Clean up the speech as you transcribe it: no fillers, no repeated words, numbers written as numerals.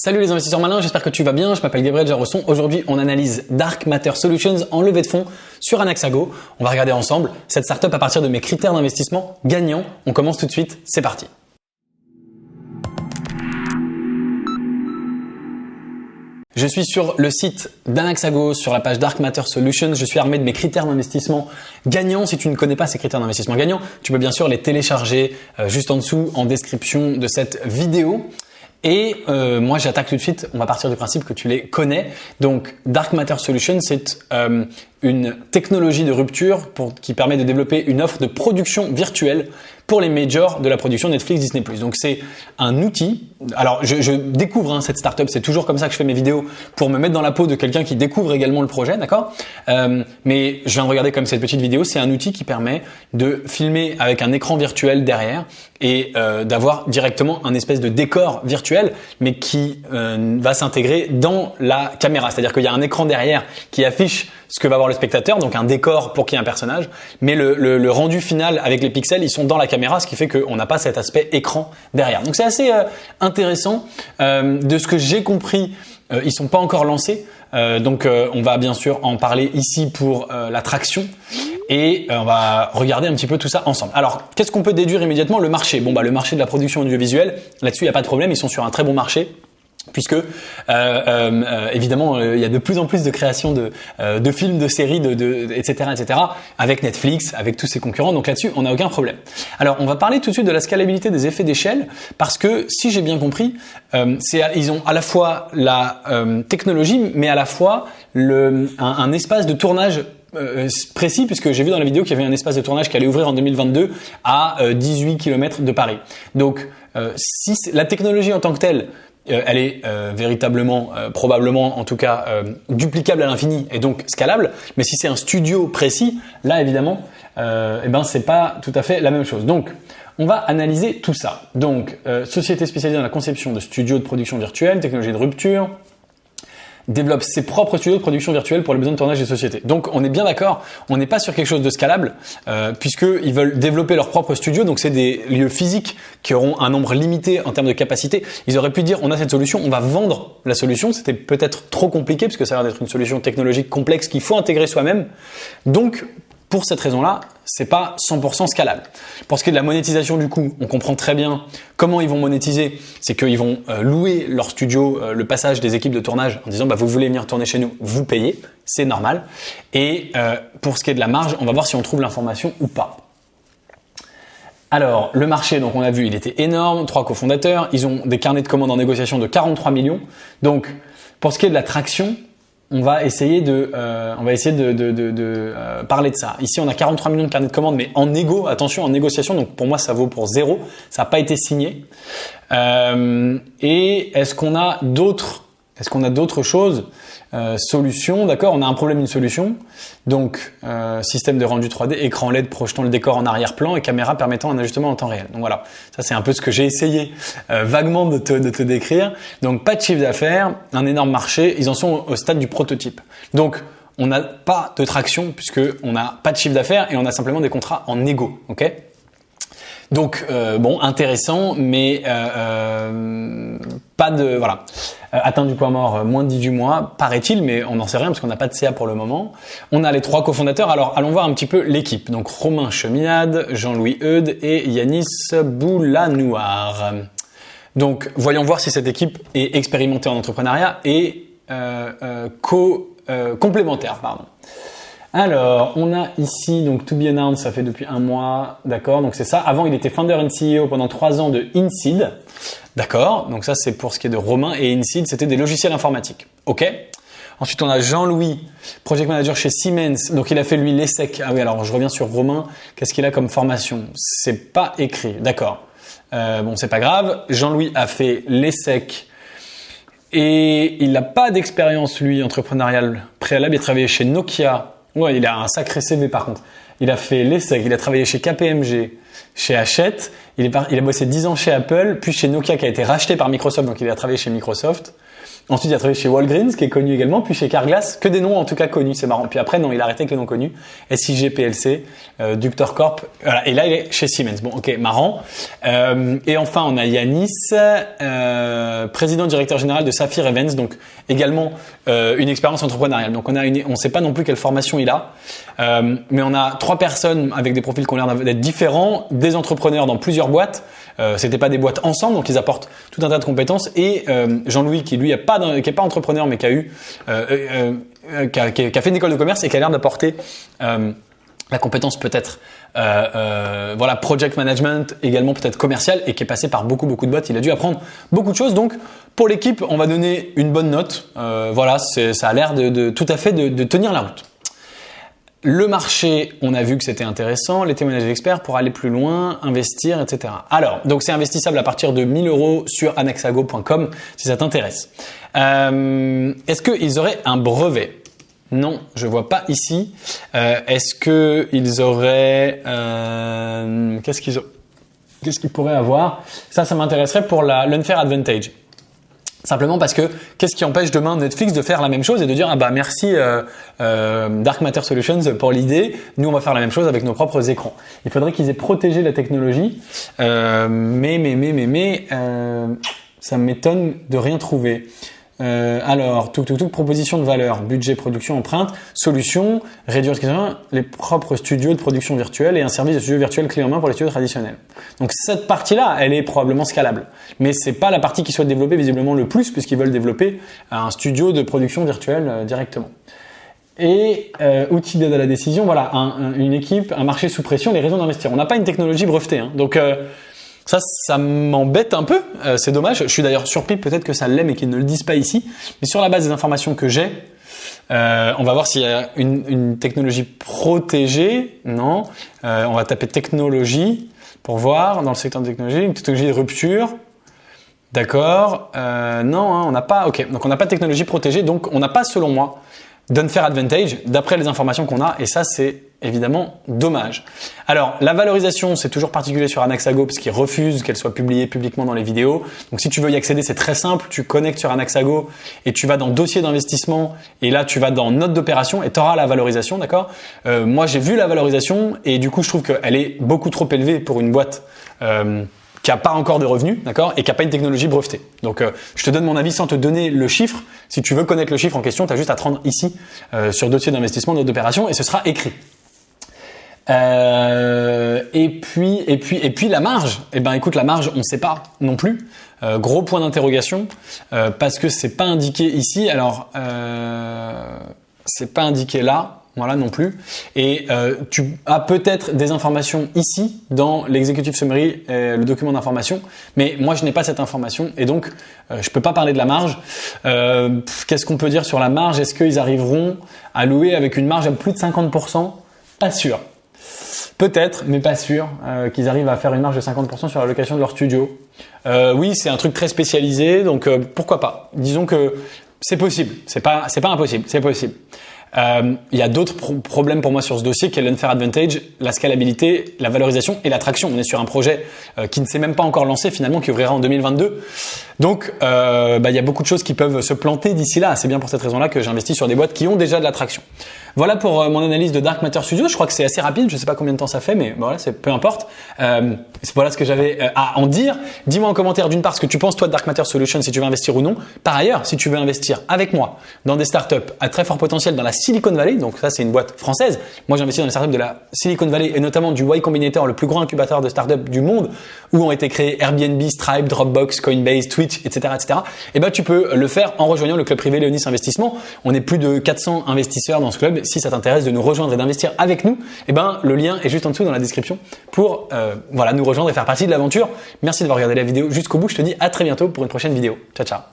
Salut les investisseurs malins, j'espère que tu vas bien. Je m'appelle Gabriel Jarosson. Aujourd'hui, on analyse Dark Matter Solutions en levée de fonds sur Anaxago. On va regarder ensemble cette startup à partir de mes critères d'investissement gagnants. On commence tout de suite, c'est parti. Je suis sur le site d'Anaxago, sur la page Dark Matter Solutions. Je suis armé de mes critères d'investissement gagnants. Si tu ne connais pas ces critères d'investissement gagnants, tu peux bien sûr les télécharger juste en dessous en description de cette vidéo. Et moi, j'attaque tout de suite. On va partir du principe que tu les connais. Donc, Dark Matter Solutions, c'est une technologie de rupture qui permet de développer une offre de production virtuelle pour les majors de la production Netflix, Disney+. Donc, c'est un outil. Alors, je découvre cette startup. C'est toujours comme ça que je fais mes vidéos pour me mettre dans la peau de quelqu'un qui découvre également le projet, d'accord ? Mais je viens de regarder comme cette petite vidéo. C'est un outil qui permet de filmer avec un écran virtuel derrière et d'avoir directement un espèce de décor virtuel, mais qui va s'intégrer dans la caméra. C'est-à-dire qu'il y a un écran derrière qui affiche ce que va voir le spectateur, donc un décor pour qu'il y ait un personnage, mais le rendu final avec les pixels, ils sont dans la caméra, ce qui fait qu'on n'a pas cet aspect écran derrière. Donc c'est assez intéressant. De ce que j'ai compris, ils sont pas encore lancés, donc on va bien sûr en parler ici pour la traction. Et on va regarder un petit peu tout ça ensemble. Alors, qu'est-ce qu'on peut déduire immédiatement ? Le marché. Bon, le marché de la production audiovisuelle, là-dessus, il n'y a pas de problème. Ils sont sur un très bon marché. Puisque évidemment il y a de plus en plus de création de films, de séries, etc., avec Netflix, avec tous ses concurrents. Donc là-dessus, on n'a aucun problème. Alors, on va parler tout de suite de la scalabilité des effets d'échelle, parce que si j'ai bien compris, ils ont à la fois la technologie, mais à la fois un espace de tournage précis, puisque j'ai vu dans la vidéo qu'il y avait un espace de tournage qui allait ouvrir en 2022 à 18 km de Paris. Donc, si la technologie en tant que telle, elle est véritablement, probablement en tout cas, duplicable à l'infini et donc scalable. Mais si c'est un studio précis, là évidemment, c'est pas tout à fait la même chose. Donc, on va analyser tout ça. Donc, société spécialisée dans la conception de studios de production virtuelle, technologie de rupture, développe ses propres studios de production virtuelle pour les besoins de tournage des sociétés. Donc on est bien d'accord, on n'est pas sur quelque chose de scalable puisqu'ils veulent développer leurs propres studios, donc c'est des lieux physiques qui auront un nombre limité en termes de capacité. Ils auraient pu dire on a cette solution, on va vendre la solution, c'était peut-être trop compliqué parce que ça a l'air d'être une solution technologique complexe qu'il faut intégrer soi-même. Donc pour cette raison-là, c'est pas 100% scalable. Pour ce qui est de la monétisation du coup, on comprend très bien comment ils vont monétiser. C'est qu'ils vont louer leur studio, le passage des équipes de tournage en disant vous voulez venir tourner chez nous, vous payez, c'est normal. Et pour ce qui est de la marge, on va voir si on trouve l'information ou pas. Alors, le marché, donc on a vu, il était énorme, 3 cofondateurs, ils ont des carnets de commandes en négociation de 43 millions. Donc, pour ce qui est de la traction, on va essayer de parler de ça. Ici, on a 43 millions de carnets de commandes, mais en attention, en négociation. Donc, pour moi, ça vaut pour 0. Ça n'a pas été signé. Et est-ce qu'on a d'autres choses? Solution, d'accord, on a un problème, une solution. Donc, système de rendu 3D, écran LED projetant le décor en arrière-plan et caméra permettant un ajustement en temps réel. Donc voilà, ça c'est un peu ce que j'ai essayé vaguement de te décrire. Donc, pas de chiffre d'affaires, un énorme marché, ils en sont au stade du prototype. Donc, on n'a pas de traction puisque on n'a pas de chiffre d'affaires et on a simplement des contrats en négo, ok ? Donc intéressant, mais pas de atteint du point mort moins de 18 mois, paraît-il, mais on n'en sait rien parce qu'on n'a pas de CA pour le moment. On a les 3 cofondateurs. Alors allons voir un petit peu l'équipe. Donc Romain Cheminade, Jean-Louis Eudes et Yanis Boulanouar. Donc voyons voir si cette équipe est expérimentée en entrepreneuriat et complémentaire, pardon. Alors, on a ici, donc, To Be Announced, ça fait depuis 1 mois, d'accord, donc c'est ça. Avant, il était founder and CEO pendant 3 ans de InSeed, d'accord, donc ça c'est pour ce qui est de Romain, et InSeed, c'était des logiciels informatiques, ok. Ensuite, on a Jean-Louis, Project Manager chez Siemens, donc il a fait lui l'ESSEC. Ah oui, alors je reviens sur Romain, qu'est-ce qu'il a comme formation ? C'est pas écrit, d'accord, c'est pas grave. Jean-Louis a fait l'ESSEC, et il n'a pas d'expérience, lui, entrepreneuriale préalable, il a travaillé chez Nokia. Ouais, il a un sacré CV par contre. Il a fait l'ESSEC, il a travaillé chez KPMG, chez Hachette. Il a bossé 10 ans chez Apple, puis chez Nokia qui a été racheté par Microsoft, donc il a travaillé chez Microsoft. Ensuite, il a travaillé chez Walgreens, qui est connu également, puis chez Carglass, que des noms en tout cas connus, c'est marrant. Puis après, non, il a arrêté avec les noms connus. SIG PLC, Ductor Corp, voilà. Et là, il est chez Siemens. Bon, ok, marrant. Et enfin, on a Yanis, président directeur général de Saphir Events, donc également une expérience entrepreneuriale. Donc on sait pas non plus quelle formation il a, mais on a 3 personnes avec des profils qui ont l'air d'être différents, des entrepreneurs dans plusieurs boîtes. C'était pas des boîtes ensemble, donc ils apportent tout un tas de compétences. Et Jean-Louis, qui lui qui est pas entrepreneur, mais qui a fait une école de commerce et qui a l'air d'apporter la compétence peut-être voilà, project management, également peut-être commercial, et qui est passé par beaucoup de boîtes. Il a dû apprendre beaucoup de choses. Donc pour l'équipe, on va donner une bonne note. Voilà, ça a l'air de tout à fait de tenir la route. Le marché, on a vu que c'était intéressant, les témoignages d'experts pour aller plus loin, investir, etc. Alors, donc c'est investissable à partir de 1 000 € sur anaxago.com si ça t'intéresse. Est-ce qu'ils auraient un brevet ? Non, je vois pas ici. Est-ce qu'ils auraient... Qu'est-ce qu'ils pourraient avoir ? Ça m'intéresserait pour l'Unfair Advantage. Simplement parce que qu'est-ce qui empêche demain Netflix de faire la même chose et de dire ah bah merci Dark Matter Solutions pour l'idée, nous on va faire la même chose avec nos propres écrans. Il faudrait qu'ils aient protégé la technologie, mais ça m'étonne de rien trouver. Alors, proposition de valeur, budget, production, empreinte, solution, réduire les propres studios de production virtuelle et un service de studio virtuel clé en main pour les studios traditionnels. Donc cette partie-là, elle est probablement scalable, mais c'est pas la partie qu'ils souhaitent développer visiblement le plus, puisqu'ils veulent développer un studio de production virtuelle directement. Et outils d'aide à la décision, voilà, une équipe, un marché sous pression, les raisons d'investir. On n'a pas une technologie brevetée, hein, donc ça m'embête un peu, c'est dommage. Je suis d'ailleurs surpris peut-être que ça l'est mais qu'ils ne le disent pas ici. Mais sur la base des informations que j'ai, on va voir s'il y a une technologie protégée. Non, on va taper technologie pour voir dans le secteur de technologie, une technologie de rupture. D'accord, non, hein, on n'a pas. Ok, donc on n'a pas de technologie protégée, donc on n'a pas, selon moi, d'unfair advantage d'après les informations qu'on a, et ça c'est évidemment dommage. Alors la valorisation, c'est toujours particulier sur Anaxago parce qu'ils refusent qu'elle soit publiée publiquement dans les vidéos. Donc si tu veux y accéder, c'est très simple, tu connectes sur Anaxago et tu vas dans dossier d'investissement et là tu vas dans note d'opération et tu auras la valorisation, d'accord. Moi j'ai vu la valorisation et du coup je trouve qu'elle est beaucoup trop élevée pour une boîte qui a pas encore de revenus, d'accord, et qui a pas une technologie brevetée. Donc, je te donne mon avis sans te donner le chiffre. Si tu veux connaître le chiffre en question, tu as juste à te rendre ici sur dossier d'investissement, note d'opération, et ce sera écrit. Et puis la marge. Eh ben, écoute, la marge, on ne sait pas non plus. Gros point d'interrogation parce que c'est pas indiqué ici. Alors, c'est pas indiqué là. Voilà, non plus. Et tu as peut-être des informations ici dans l'executive summary, le document d'information, mais moi je n'ai pas cette information et donc je peux pas parler de la marge. Qu'est-ce qu'on peut dire sur la marge? Est-ce qu'ils arriveront à louer avec une marge à plus de 50%? Pas sûr. Peut-être, mais pas sûr qu'ils arrivent à faire une marge de 50% sur la location de leur studio. Oui, c'est un truc très spécialisé, donc pourquoi pas. Disons que c'est possible. C'est pas impossible, c'est possible. Il y a d'autres problèmes pour moi sur ce dossier qui est l'unfair advantage, la scalabilité, la valorisation et l'attraction. On est sur un projet qui ne s'est même pas encore lancé finalement, qui ouvrira en 2022. Donc, il y a beaucoup de choses qui peuvent se planter d'ici là. C'est bien pour cette raison-là que j'investis sur des boîtes qui ont déjà de l'attraction. Voilà pour mon analyse de Dark Matter Studios. Je crois que c'est assez rapide. Je sais pas combien de temps ça fait, mais voilà, peu importe. Voilà ce que j'avais à en dire. Dis-moi en commentaire d'une part ce que tu penses toi de Dark Matter Solutions, si tu veux investir ou non. Par ailleurs, si tu veux investir avec moi dans des startups à très fort potentiel dans la Silicon Valley, donc ça c'est une boîte française. Moi j'investis dans les startups de la Silicon Valley et notamment du Y Combinator, le plus grand incubateur de startups du monde, où ont été créés Airbnb, Stripe, Dropbox, Coinbase, Twitch, etc., etc. Et ben tu peux le faire en rejoignant le club privé Léonis Investissement. On est plus de 400 investisseurs dans ce club. Si ça t'intéresse de nous rejoindre et d'investir avec nous, et ben le lien est juste en dessous dans la description pour nous rejoindre et faire partie de l'aventure. Merci d'avoir regardé la vidéo jusqu'au bout. Je te dis à très bientôt pour une prochaine vidéo. Ciao ciao.